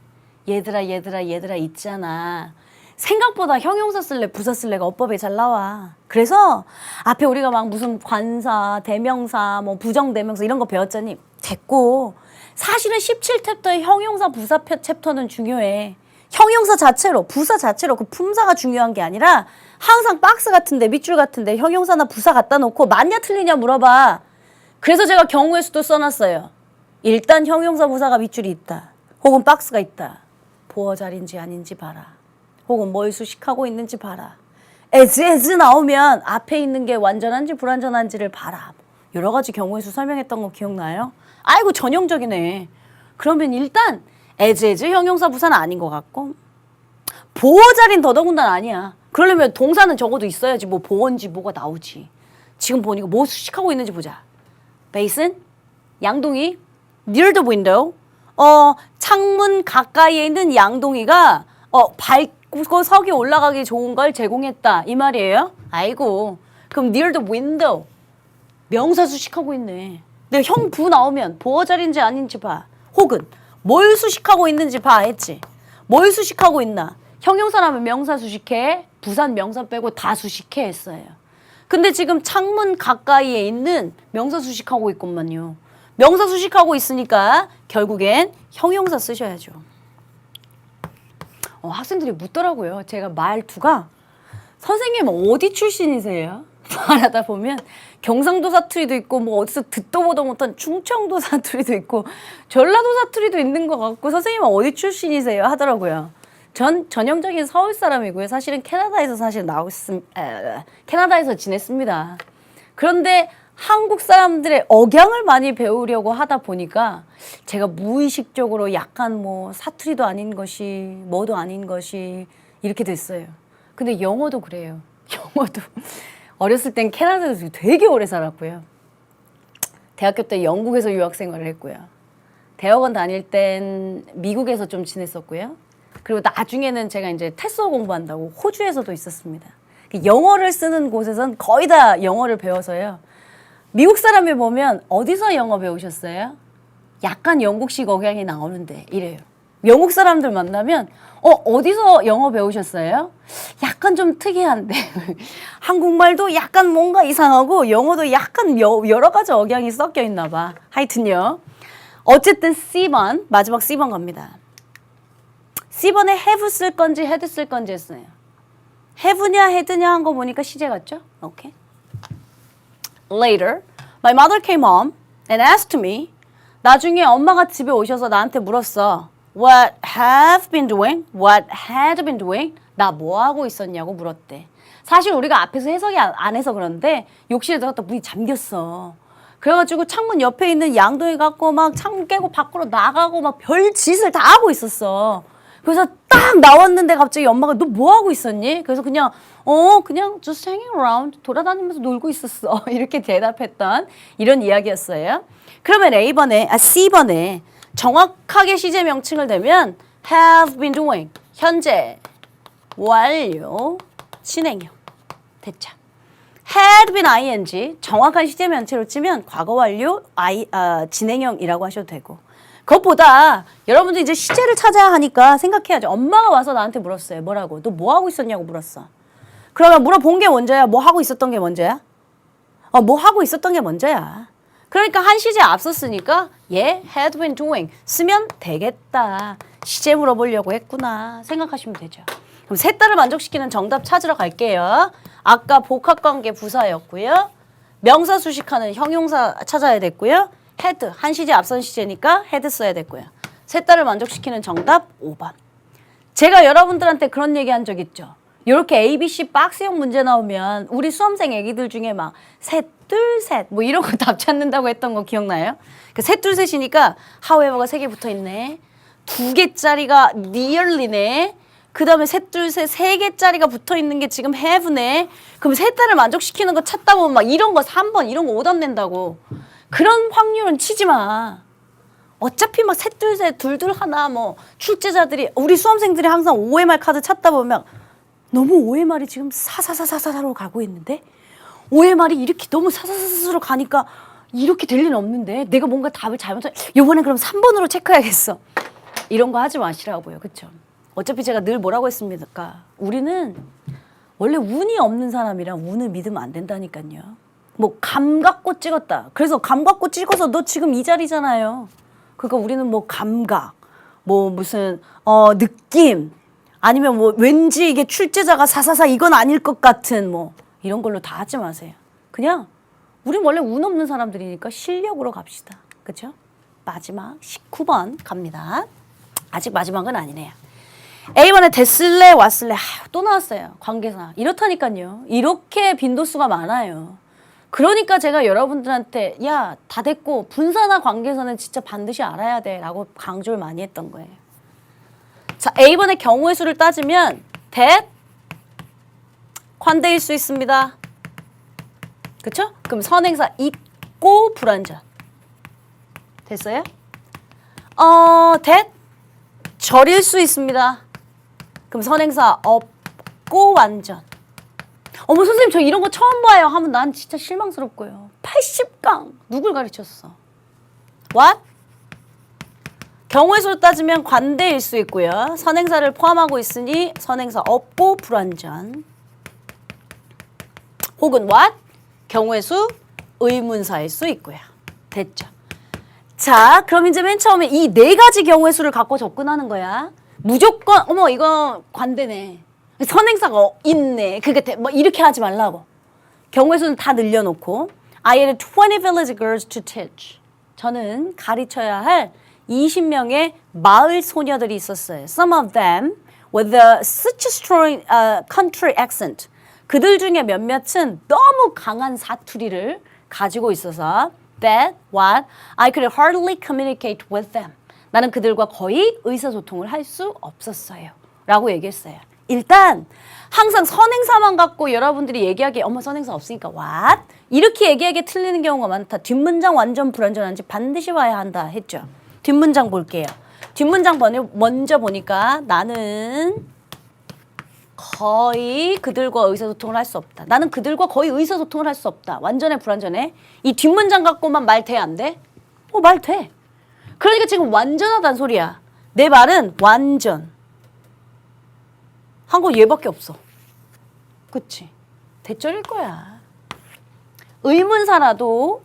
[SPEAKER 1] 얘들아 있잖아. 생각보다 형용사 쓸래, 부사 쓸래가 어법에 잘 나와. 그래서 앞에 우리가 막 무슨 관사, 대명사, 뭐 부정대명사 이런 거 배웠잖니. 됐고 사실은 17챕터의 형용사, 부사 챕터는 중요해. 형용사 자체로, 부사 자체로 그 품사가 중요한 게 아니라 항상 박스 같은데, 밑줄 같은데 형용사나 부사 갖다 놓고 맞냐 틀리냐 물어봐. 그래서 제가 경우의 수도 써놨어요. 일단 형용사, 부사가 밑줄이 있다. 혹은 박스가 있다. 보어 자리인지 아닌지 봐라. 혹은 뭘 수식하고 있는지 봐라. as 나오면 앞에 있는 게 완전한지 불완전한지를 봐라. 여러 가지 경우의 수 설명했던 거 기억나요? 아이고 전형적이네. 그러면 일단 as 형용사 부사는 아닌 것 같고 보어 자리는 더더군다나 아니야. 그러려면 동사는 적어도 있어야지 뭐 보어인지 뭐가 나오지. 지금 보니까 뭐 수식하고 있는지 보자. basin, 양동이, near the window. 창문 가까이에 있는 양동이가 밟고 석이 올라가기 좋은 걸 제공했다. 이 말이에요? 아이고. 그럼 near the window. 명사 수식하고 있네. 근데 형 부 나오면 보어 자리인지 아닌지 봐. 혹은 뭘 수식하고 있는지 봐 했지. 뭘 수식하고 있나? 형용사라면 명사 수식해. 부산 명사 빼고 다 수식해 했어요. 근데 지금 창문 가까이에 있는 명사 수식하고 있건만요. 명사 수식하고 있으니까 결국엔 형용사 쓰셔야죠. 학생들이 묻더라고요. 제가 말투가 선생님 어디 출신이세요? 말하다 보면 경상도 사투리도 있고 뭐 어디서 듣도 보도 못한 충청도 사투리도 있고 전라도 사투리도 있는 것 같고 선생님은 어디 출신이세요? 하더라고요. 전 전형적인 서울 사람이고요. 사실은 캐나다에서 캐나다에서 지냈습니다. 그런데 한국 사람들의 억양을 많이 배우려고 하다 보니까 제가 무의식적으로 약간 뭐 사투리도 아닌 것이 뭐도 아닌 것이 이렇게 됐어요. 근데 영어도 그래요. 영어도 어렸을 땐 캐나다에서 되게 오래 살았고요. 대학교 때 영국에서 유학 생활을 했고요. 대학원 다닐 땐 미국에서 좀 지냈었고요. 그리고 나중에는 제가 이제 테스어 공부한다고 호주에서도 있었습니다. 영어를 쓰는 곳에선 거의 다 영어를 배워서요. 미국 사람이 보면 어디서 영어 배우셨어요? 약간 영국식 억양이 나오는데 이래요. 영국 사람들 만나면 어디서 영어 배우셨어요? 약간 좀 특이한데 한국말도 약간 뭔가 이상하고 영어도 약간 여러 가지 억양이 섞여 있나 봐. 하여튼요. 어쨌든 C번, 마지막 C번 갑니다. C번에 have 쓸 건지 had 쓸 건지 했어요. have냐 had냐 한 거 보니까 시제 같죠? 오케이. Later, my mother came home and asked me. 나중에 엄마가 집에 오셔서 나한테 물었어. What have been doing? What had been doing? 나 뭐 하고 있었냐고 물었대. 사실 우리가 앞에서 해석이 안 해서 그런데 욕실에 들어갔다 문이 잠겼어. 그래가지고 창문 옆에 있는 양동이 갖고 막 창문 깨고 밖으로 나가고 막 별 짓을 다 하고 있었어. 그래서 딱 나왔는데 갑자기 엄마가 너 뭐 하고 있었니? 그래서 그냥 just hanging around 돌아다니면서 놀고 있었어. 이렇게 대답했던 이런 이야기였어요. 그러면 C번에 정확하게 시제 명칭을 대면 have been doing 현재 완료 진행형 됐죠. had been ing 정확한 시제 명칭으로 치면 과거 완료 진행형이라고 하셔도 되고 그것보다 여러분들 이제 시제를 찾아야 하니까 생각해야죠. 엄마가 와서 나한테 물었어요. 뭐라고? 너 뭐 하고 있었냐고 물었어. 그러면 물어본 게 먼저야? 뭐 하고 있었던 게 먼저야? 뭐 하고 있었던 게 먼저야. 그러니까 한 시제 앞섰으니까 had been doing 쓰면 되겠다. 시제 물어보려고 했구나 생각하시면 되죠. 그럼 셋 다를 만족시키는 정답 찾으러 갈게요. 아까 복합관계 부사였고요. 명사 수식하는 형용사 찾아야 됐고요. had 한 시제 앞선 시제니까 had 써야 됐고요. 셋 다를 만족시키는 정답 5번. 제가 여러분들한테 그런 얘기 한 적 있죠. 이렇게 ABC 박스형 문제 나오면 우리 수험생 애기들 중에 막 셋, 둘, 셋 뭐 이런 거 답 찾는다고 했던 거 기억나요? 그 셋, 둘, 셋이니까 however가 3개 붙어 있네. 2개짜리가 nearly네. 그 다음에 셋, 둘, 셋 3개짜리가 붙어 있는 게 지금 have네. 그럼 세 딸을 만족시키는 거 찾다 보면 막 이런 거 3번 이런 거 오답 낸다고. 그런 확률은 치지 마. 어차피 막 셋, 둘, 셋, 둘, 둘, 하나 뭐 출제자들이 우리 수험생들이 항상 OMR 카드 찾다 보면 너무 OMR이 지금 사사사사사로 가고 있는데 OMR이 이렇게 너무 사사사사로 가니까 이렇게 될 리는 없는데 내가 뭔가 답을 잘못한 이번엔 그럼 3번으로 체크해야겠어. 이런 거 하지 마시라고요. 그렇죠? 어차피 제가 늘 뭐라고 했습니까? 우리는 원래 운이 없는 사람이랑 운을 믿으면 안 된다니까요. 뭐 감 갖고 찍었다. 그래서 감 갖고 찍어서 너 지금 이 자리잖아요. 그러니까 우리는 뭐 감각, 뭐 무슨 느낌, 아니면 뭐 왠지 이게 출제자가 사사사 이건 아닐 것 같은 뭐 이런 걸로 다 하지 마세요. 그냥 우린 원래 운 없는 사람들이니까 실력으로 갑시다. 그렇죠? 마지막 19번 갑니다. 아직 마지막은 아니네요. A번에 됐을래 왔을래 또 나왔어요. 관계사. 이렇다니까요. 이렇게 빈도수가 많아요. 그러니까 제가 여러분들한테 야, 다 됐고 분사나 관계사는 진짜 반드시 알아야 돼 라고 강조를 많이 했던 거예요. 자, A번의 경우의 수를 따지면 that 관대일 수 있습니다. 그쵸? 그럼 선행사 있고 불완전. 됐어요? that 절일 수 있습니다. 그럼 선행사 없고 완전. 어머 선생님 저 이런 거 처음 봐요 하면 난 진짜 실망스럽고요. 80강 누굴 가르쳤어? What? 경우의 수로 따지면 관대일 수 있고요. 선행사를 포함하고 있으니 선행사 없고 불완전. 혹은 what? 경우의 수 의문사일 수 있고요. 됐죠? 자, 그럼 이제 맨 처음에 이 4가지 경우의 수를 갖고 접근하는 거야. 무조건 어머 이거 관대네. 선행사가 있네. 그게 뭐 이렇게 하지 말라고. 경우의 수는 다 늘려놓고 I had 20 village girls to teach. 저는 가르쳐야 할 20명의 마을 소녀들이 있었어요. Some of them with such a strong country accent. 그들 중에 몇몇은 너무 강한 사투리를 가지고 있어서 that what I could hardly communicate with them. 나는 그들과 거의 의사소통을 할 수 없었어요. 라고 얘기했어요. 일단 항상 선행사만 갖고 여러분들이 얘기하기에 어머 선행사 없으니까 what? 이렇게 얘기하기에 틀리는 경우가 많다. 뒷문장 완전 불완전한지 반드시 봐야 한다 했죠. 뒷문장 볼게요. 뒷문장 먼저 보니까 나는 거의 그들과 의사소통을 할 수 없다. 나는 그들과 거의 의사소통을 할 수 없다. 완전해 불완전해? 이 뒷문장 갖고만 말 돼 안 돼? 말 돼. 그러니까 지금 완전하다는 소리야. 내 말은 완전. 한 거 얘밖에 없어. 그치? 대절일 거야. 의문사라도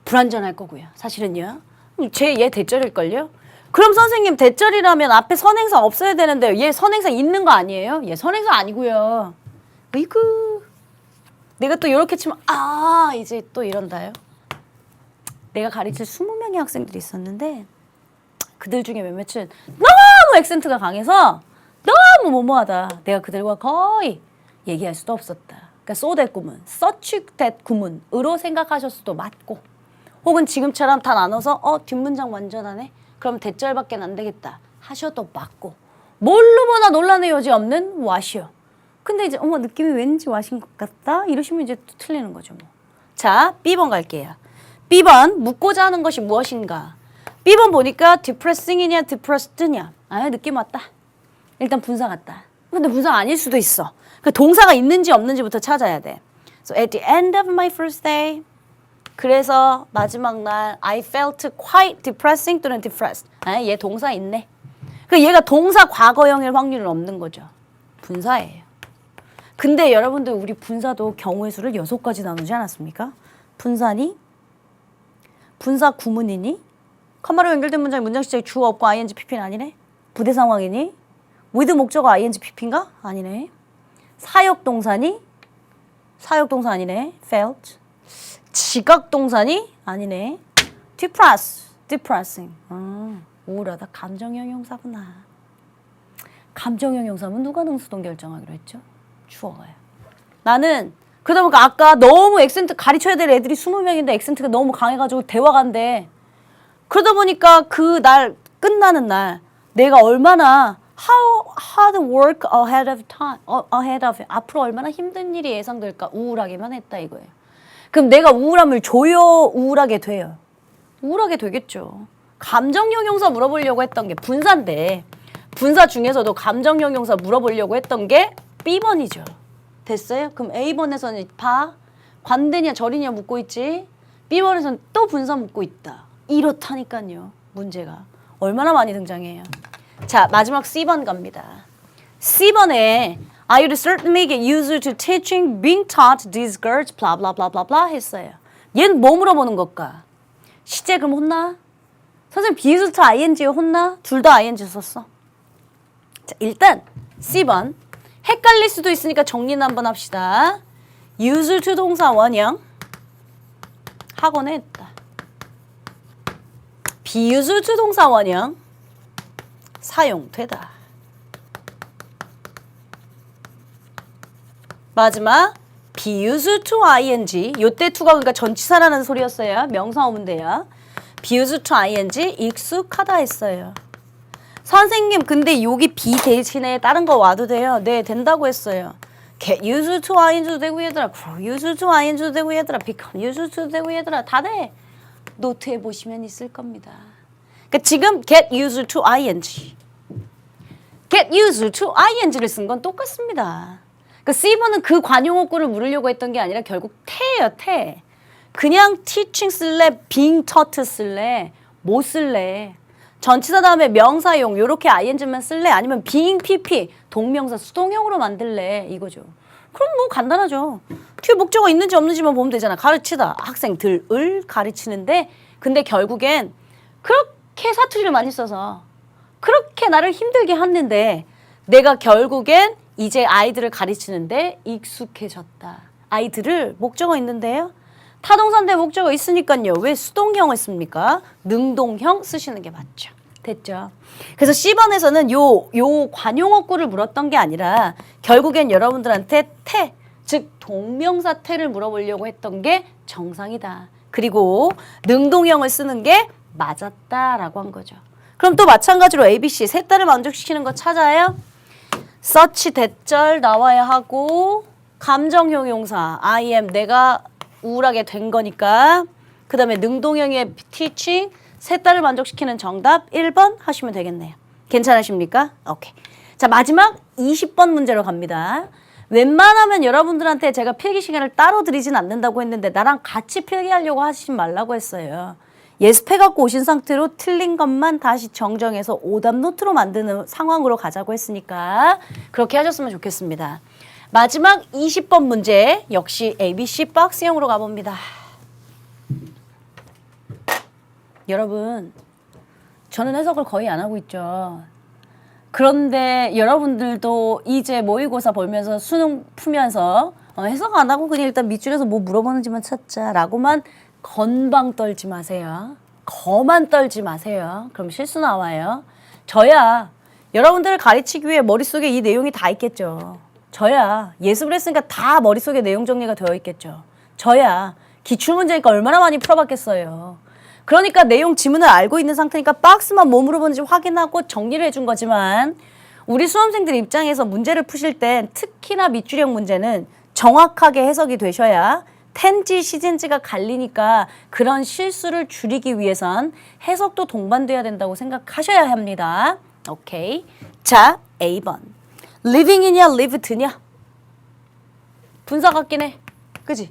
[SPEAKER 1] 불완전할 거고요. 사실은요. 얘 대절일걸요? 그럼 선생님 대절이라면 앞에 선행사 없어야 되는데 얘 선행사 있는 거 아니에요? 얘 선행사 아니고요. 으이구. 내가 또 이렇게 치면 이제 또 이런다요. 내가 가르칠 20명의 학생들이 있었는데 그들 중에 몇몇은 너무 액센트가 강해서 너무 모모하다. 내가 그들과 거의 얘기할 수도 없었다. 그러니까 so that 구문, such that 구문으로 생각하셨어도 맞고 혹은 지금처럼 다 나눠서 뒷문장 완전하네? 그럼 대절밖에 안 되겠다 하셔도 맞고 뭘로 보나 논란의 여지 없는 what이요. 근데 이제 느낌이 왠지 what인 것 같다? 이러시면 이제 또 틀리는 거죠. 뭐. 자, B번 갈게요. B번 묻고자 하는 것이 무엇인가? B번 보니까 depressing이냐 depressed냐? 느낌 왔다. 일단 분사 같다. 근데 분사 아닐 수도 있어. 그 동사가 있는지 없는지부터 찾아야 돼. So at the end of my first day 그래서 마지막 날 I felt quite depressing 또는 depressed. 얘 동사 있네. 그 얘가 동사 과거형일 확률은 없는 거죠. 분사예요. 근데 여러분들 우리 분사도 경우의 수를 6가지 나누지 않았습니까? 분사니? 분사 구문이니? 컴마로 연결된 문장의 문장 시작에 주어 없고 ing pp는 아니네? 부대 상황이니? with 목적어 ing pp인가? 아니네. 사역 동사니? 사역 동사 아니네. felt. 지각 동사니? 아니네. depressing. 우울하다. 감정형 형사구나. 감정형 용사면 누가 능수동 결정하기로 했죠? 주어가요. 나는 그러다 보니까 아까 너무 액센트 가르쳐야 될 애들이 20명인데 액센트가 너무 강해가지고 대화가 안 돼. 그러다 보니까 그 날 끝나는 날 내가 얼마나 how hard work ahead of time, ahead of 앞으로 얼마나 힘든 일이 예상될까 우울하게만 했다 이거예요. 그럼 내가 우울함을 줘요, 우울하게 돼요? 우울하게 되겠죠. 감정형 용사 물어보려고 했던 게 분사인데 분사 중에서도 감정형 용사 물어보려고 했던 게 B번이죠. 됐어요? 그럼 A번에서는 봐. 관대냐 절이냐 묻고 있지. B번에서는 또 분사 묻고 있다. 이렇다니까요. 문제가. 얼마나 많이 등장해요. 자, 마지막 C번 갑니다. C번에 I would certainly get used to teaching being taught these girls blah blah blah blah blah 했어요. 얘는 뭐 물어보는 걸까? 시제 그럼 혼나? 선생님 비유스트 ing 혼나? 둘 다 ing 썼어. 자, 일단 C번 헷갈릴 수도 있으니까 정리는 한번 합시다. use to 동사 원형 학원에 했다. be used to 동사 원형 사용되다. 마지막 be used to ing 요때 to가 그러니까 전치사라는 소리였어요. 명사 오면 돼요. be used to ing 익숙하다 했어요. 선생님 근데 여기 be 대신에 다른 거 와도 돼요. 네 된다고 했어요. get used to ing도 되고 얘들아 grow used to ing도 되고 얘들아 become used to 되고 얘들아 다 돼. 노트에 보시면 있을 겁니다. 그러니까 지금 get used to ing get used to ing를 쓴 건 똑같습니다. 그러니까 C번은 그 관용어구를 물으려고 했던 게 아니라 결국 태예요, 태. 그냥 teaching 쓸래, being taught 쓸래, 뭐 쓸래. 전치사 다음에 명사용 요렇게 ing만 쓸래 아니면 being pp 동명사 수동형으로 만들래 이거죠. 그럼 뭐 간단하죠. 뒤에 목적어 있는지 없는지만 보면 되잖아. 가르치다 학생들을 가르치는데 근데 결국엔 그렇게 사투리를 많이 써서 그렇게 나를 힘들게 했는데 내가 결국엔 이제 아이들을 가르치는데 익숙해졌다. 아이들을 목적어 있는데요. 타동사인데 목적어 있으니까요. 왜 수동형을 씁니까? 능동형 쓰시는 게 맞죠. 됐죠? 그래서 C번에서는 요 관용어구를 물었던 게 아니라 결국엔 여러분들한테 태, 즉 동명사 태를 물어보려고 했던 게 정상이다. 그리고 능동형을 쓰는 게 맞았다라고 한 거죠. 그럼 또 마찬가지로 A, B, C 셋 다를 만족시키는 거 찾아요. such 대절 나와야 하고 감정형 용사 I am 내가 우울하게 된 거니까 그 다음에 능동형의 teaching 셋 다를 만족시키는 정답 1번 하시면 되겠네요. 괜찮으십니까? 오케이. 자 마지막 20번 문제로 갑니다. 웬만하면 여러분들한테 제가 필기 시간을 따로 드리진 않는다고 했는데 나랑 같이 필기하려고 하시지 말라고 했어요. 예습해갖고 오신 상태로 틀린 것만 다시 정정해서 오답 노트로 만드는 상황으로 가자고 했으니까 그렇게 하셨으면 좋겠습니다. 마지막 20번 문제 역시 ABC 박스형으로 가봅니다. 여러분 저는 해석을 거의 안 하고 있죠. 그런데 여러분들도 이제 모의고사 보면서 수능 풀면서 해석 안 하고 그냥 일단 밑줄에서 뭐 물어보는지만 찾자라고만 건방 떨지 마세요. 거만 떨지 마세요. 그럼 실수 나와요. 저야 여러분들을 가르치기 위해 머릿속에 이 내용이 다 있겠죠. 저야 예습을 했으니까 다 머릿속에 내용 정리가 되어 있겠죠. 저야 기출문제니까 얼마나 많이 풀어봤겠어요. 그러니까 내용 지문을 알고 있는 상태니까 박스만 뭐 물어보는지 확인하고 정리를 해준 거지만 우리 수험생들 입장에서 문제를 푸실 땐 특히나 밑줄형 문제는 정확하게 해석이 되셔야 텐지 시젠지가 갈리니까 그런 실수를 줄이기 위해선 해석도 동반돼야 된다고 생각하셔야 합니다. 오케이. 자, A번. living이냐 lived냐? 분사 같긴 해. 그지?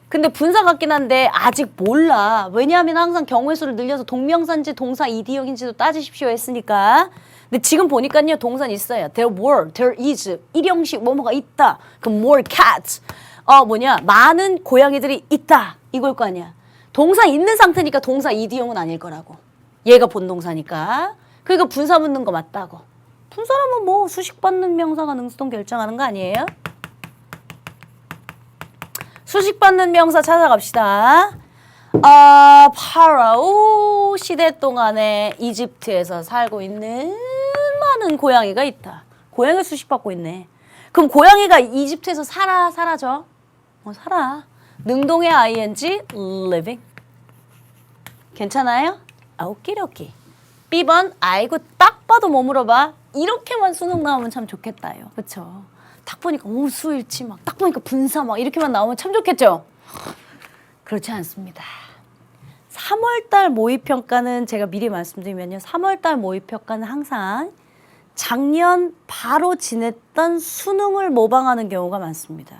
[SPEAKER 1] 근데 분사 같긴 한데 아직 몰라. 왜냐하면 항상 경우의 수를 늘려서 동명사인지 동사 이디형인지도 따지십시오 했으니까. 근데 지금 보니까요. 동사는 있어요. There were, there is. 일형식 뭐뭐가 있다. 그럼 more cats. 많은 고양이들이 있다. 이걸 거 아니야. 동사 있는 상태니까 동사 이디형은 아닐 거라고. 얘가 본동사니까. 그러니까 분사 묻는 거 맞다고. 분사라면 뭐 수식받는 명사가 능수동 결정하는 거 아니에요? 수식받는 명사 찾아갑시다. 파라오 시대 동안에 이집트에서 살고 있는 많은 고양이가 있다. 고양이가 수식받고 있네. 그럼 고양이가 이집트에서 사라져? 살아. 능동의 ing, living. 괜찮아요? 오키도키. B번, 아이고 딱 봐도 뭐 물어봐. 이렇게만 수능 나오면 참 좋겠다요. 그쵸? 딱 보니까 수일치 막, 딱 보니까 분사 막 이렇게만 나오면 참 좋겠죠? 그렇지 않습니다. 3월달 모의평가는 제가 미리 말씀드리면요. 3월달 모의평가는 항상 작년 바로 지냈던 수능을 모방하는 경우가 많습니다.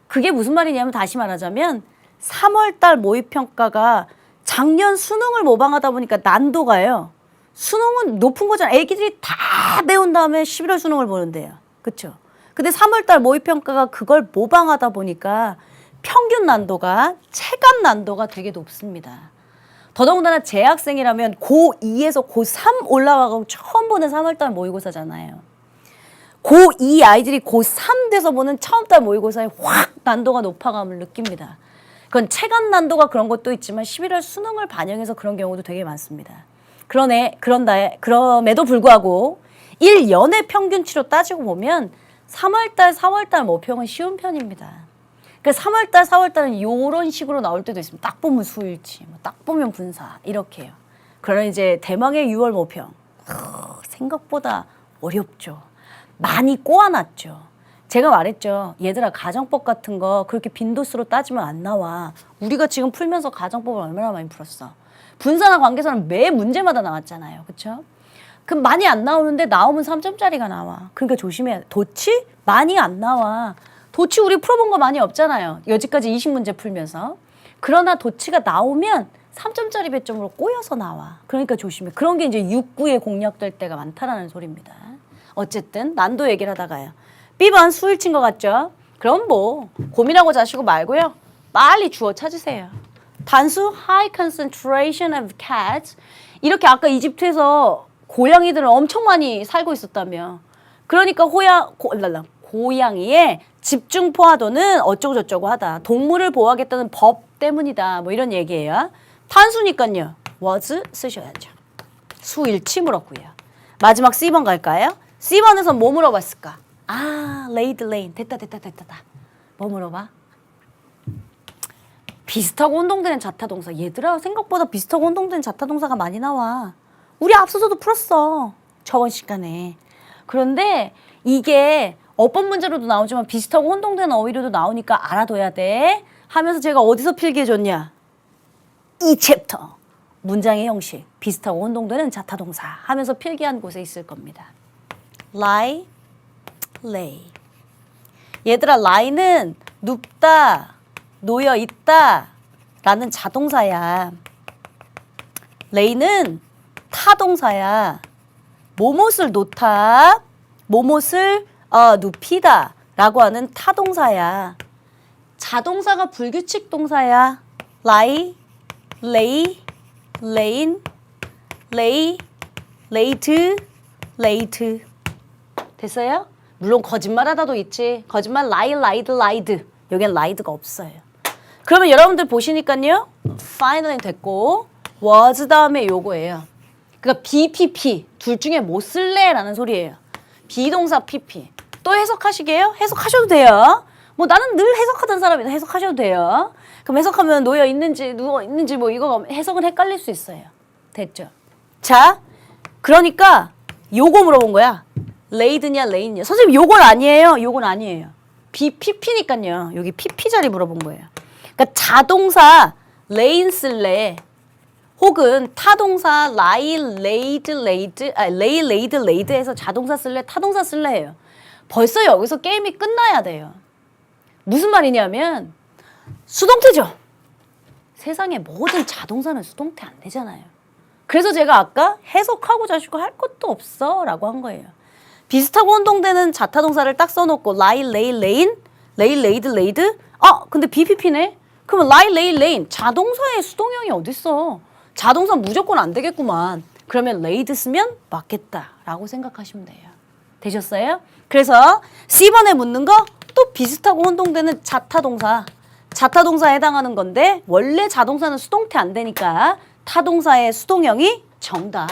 [SPEAKER 1] 그게 무슨 말이냐면 다시 말하자면 3월달 모의평가가 작년 수능을 모방하다 보니까 난도가요. 수능은 높은 거잖아요. 애기들이 다 배운 다음에 11월 수능을 보는데요. 그렇죠? 근데 3월달 모의평가가 그걸 모방하다 보니까 평균 난도가 체감 난도가 되게 높습니다. 더더군다나 재학생이라면 고2에서 고3 올라가고 처음 보는 3월달 모의고사잖아요. 고2 아이들이 고3 돼서 보는 처음달 모의고사에 확 난도가 높아감을 느낍니다. 그건 체감 난도가 그런 것도 있지만 11월 수능을 반영해서 그런 경우도 되게 많습니다. 그럼에도 불구하고 1년의 평균치로 따지고 보면 3월달, 4월달 모평은 쉬운 편입니다. 그러니까 3월달, 4월달은 이런 식으로 나올 때도 있습니다. 딱 보면 수일치, 딱 보면 분사 이렇게요. 그러나 이제 대망의 6월 모평 생각보다 어렵죠. 많이 꼬아놨죠. 제가 말했죠. 얘들아 가정법 같은 거 그렇게 빈도수로 따지면 안 나와. 우리가 지금 풀면서 가정법을 얼마나 많이 풀었어. 분사나 관계사는 매 문제마다 나왔잖아요. 그렇죠? 그럼 많이 안 나오는데 나오면 3점짜리가 나와. 그러니까 조심해야 돼. 도치? 많이 안 나와. 도치 우리 풀어본 거 많이 없잖아요. 여지까지 20문제 풀면서. 그러나 도치가 나오면 3점짜리 배점으로 꼬여서 나와. 그러니까 조심해. 그런 게 이제 6구에 공략될 때가 많다라는 소리입니다. 어쨌든 난도 얘기를 하다가요. B번 수일치인 것 같죠? 그럼 뭐 고민하고 자시고 말고요. 빨리 주어 찾으세요. 단수 high concentration of cats. 이렇게 아까 이집트에서 고양이들은 엄청 많이 살고 있었다며. 그러니까 고양이의 집중 포화도는 어쩌고 저쩌고 하다. 동물을 보호하겠다는 법 때문이다. 뭐 이런 얘기예요. 단수니까요. was 쓰셔야죠. 수일치 물었고요. 마지막 C번 갈까요? C번에서 뭐 물어봤을까? laid lane. 됐다. 뭐 물어봐? 비슷하고 혼동되는 자타동사. 얘들아 생각보다 비슷하고 혼동되는 자타동사가 많이 나와. 우리 앞서서도 풀었어. 저번 시간에. 그런데 이게 어법 문제로도 나오지만 비슷하고 혼동되는 어휘로도 나오니까 알아둬야 돼. 하면서 제가 어디서 필기해줬냐? 이 챕터. 문장의 형식. 비슷하고 혼동되는 자타동사. 하면서 필기한 곳에 있을 겁니다. lie, lay. 얘들아 lie는 눕다, 놓여있다 라는 자동사야. lay는 타동사야. 뭐뭇을 놓다, 뭐뭇을 눕히다 라고 하는 타동사야. 자동사가 불규칙 동사야. lie, lay, lain, lay, laid, laid. 됐어요? 물론 거짓말하다도 있지. 거짓말 lie, lied, lied. 여기엔 lie드가 없어요. 그러면 여러분들 보시니까요. finally 됐고 was 다음에 요거예요. 그러니까 BPP 둘 중에 뭐 쓸래라는 소리예요. 비동사 PP. 또 해석하시게요? 해석하셔도 돼요. 뭐 나는 늘 해석하던 사람이다. 해석하셔도 돼요. 그럼 해석하면 놓여 있는지 누워 있는지 뭐 이거 해석은 헷갈릴 수 있어요. 됐죠? 자, 그러니까 요거 물어본 거야. 레이드냐 레인냐. 선생님 요건 아니에요. 요건 아니에요. BPP니까요. 여기 PP 자리 물어본 거예요. 그러니까 자동사 레인 쓸래 혹은 타동사 lie, laid, laid, lay, laid, laid 해서 자동사 쓸래 타동사 쓸래 해요. 벌써 여기서 게임이 끝나야 돼요. 무슨 말이냐면 수동태죠. 세상에 모든 자동사는 수동태 안 되잖아요. 그래서 제가 아까 해석하고 자시고 할 것도 없어 라고 한 거예요. 비슷하고 혼동되는 자타동사를 딱 써놓고 lie, lay, lain, lay, laid, laid. 근데 BPP네? 그러면 lie, lay, lain. 자동사의 수동형이 어딨어? 자동사 무조건 안 되겠구만. 그러면 laid 쓰면 맞겠다라고 생각하시면 돼요. 되셨어요? 그래서 C번에 묻는 거 또 비슷하고 혼동되는 자타동사. 자타동사에 해당하는 건데 원래 자동사는 수동태 안 되니까 타동사의 수동형이 정답.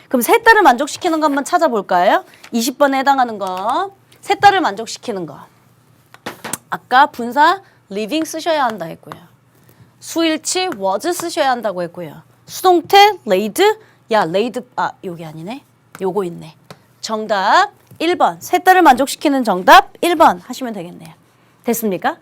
[SPEAKER 1] 그럼 세 딸을 만족시키는 거 한번 찾아볼까요? 20번에 해당하는 거. 세 딸을 만족시키는 거. 아까 분사 living 쓰셔야 한다 했고요. 수일치 was 쓰셔야 한다고 했고요. 수동태 laid. 야, laid. 아, 요게 아니네. 요거 있네. 정답 1번. 세 딸을 만족시키는 정답 1번 하시면 되겠네요. 됐습니까?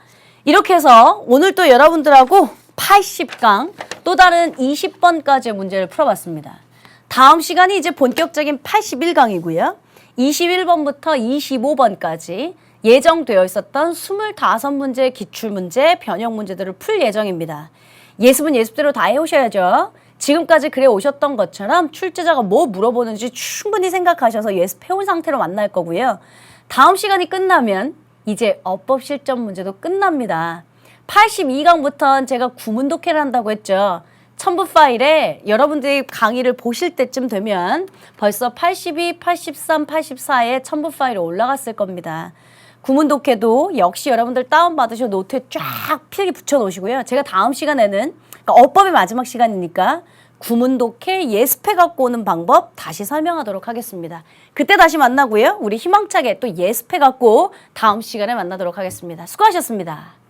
[SPEAKER 1] 이렇게 해서 오늘 또 여러분들하고 80강 또 다른 20번까지의 문제를 풀어봤습니다. 다음 시간이 이제 본격적인 81강이고요. 21번부터 25번까지 예정되어 있었던 25문제의 기출문제, 변형 문제들을 풀 예정입니다. 예습은 예습대로 다 해오셔야죠. 지금까지 그래 오셨던 것처럼 출제자가 뭐 물어보는지 충분히 생각하셔서 예습해온 상태로 만날 거고요. 다음 시간이 끝나면 이제 어법 실전 문제도 끝납니다. 82강부터는 제가 구문독해를 한다고 했죠. 첨부 파일에 여러분들이 강의를 보실 때쯤 되면 벌써 82, 83, 84에 첨부 파일이 올라갔을 겁니다. 구문독해도 역시 여러분들 다운받으셔 노트에 쫙 필기 붙여놓으시고요. 제가 다음 시간에는 그러니까 어법의 마지막 시간이니까 구문독해 예습해 갖고 오는 방법 다시 설명하도록 하겠습니다. 그때 다시 만나고요. 우리 희망차게 또 예습해 갖고 다음 시간에 만나도록 하겠습니다. 수고하셨습니다.